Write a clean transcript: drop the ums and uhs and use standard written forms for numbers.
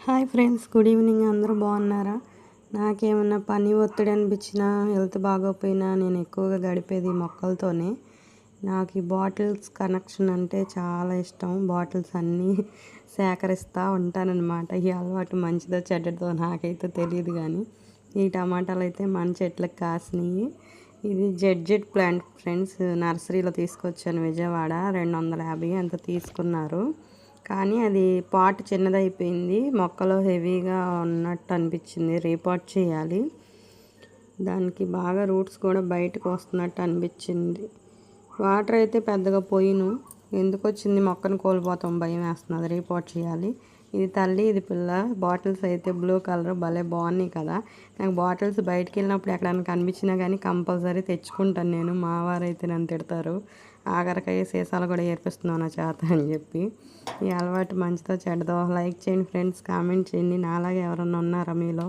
Hi friends, good evening. అందరూ బాగున్నారా? నాకేమన్నా పని ఒత్తిడి అనిపించినా, హెల్త్ బాగోపోయినా నేను ఎక్కువగా గడిపేది మొక్కలతోనే. నాకు ఈ బాటిల్స్ కనెక్షన్ అంటే చాలా ఇష్టం. బాటిల్స్ అన్నీ సేకరిస్తూ ఉంటానన్నమాట. ఈ అలవాటు మంచిదో చెడ్డదో నాకైతే తెలియదు, కానీ ఈ టమాటాలు అయితే మన చెట్లకు కాసినాయి. ఇది జెడ్ ప్లాంట్ ఫ్రెండ్స్, నర్సరీలో తీసుకొచ్చాను, విజయవాడ. 250 అంత తీసుకున్నారు. కానీ అది పాట్ చిన్నదైపోయింది, మొక్కలో హెవీగా ఉన్నట్టు అనిపించింది. రీపాట్ చేయాలి. దానికి బాగా రూట్స్ కూడా బయటకు వస్తున్నట్టు అనిపించింది. వాటర్ అయితే పెద్దగా పోయిను, ఎందుకు వచ్చింది మొక్కను కోల్పోతాం, భయం వేస్తున్నది. రీపాట్ చేయాలి. ఇది తల్లి, ఇది పిల్ల. బాటిల్స్ అయితే బ్లూ కలర్ భలే బాగున్నాయి కదా. నాకు బాటిల్స్ బయటికి వెళ్ళినప్పుడు ఎక్కడైనా కనిపించినా కానీ కంపల్సరీ తెచ్చుకుంటాను నేను. మా వారైతే నన్ను తిడతారు, ఆఖరికాయ సీసాలు కూడా ఏర్పిస్తున్నావు నా చేత అని చెప్పి. ఈ అలవాటు మంచిదో చెడ్డదో లైక్ చేయండి ఫ్రెండ్స్, కామెంట్ చేయండి. నాలాగే ఎవరన్నా ఉన్నారా మీలో?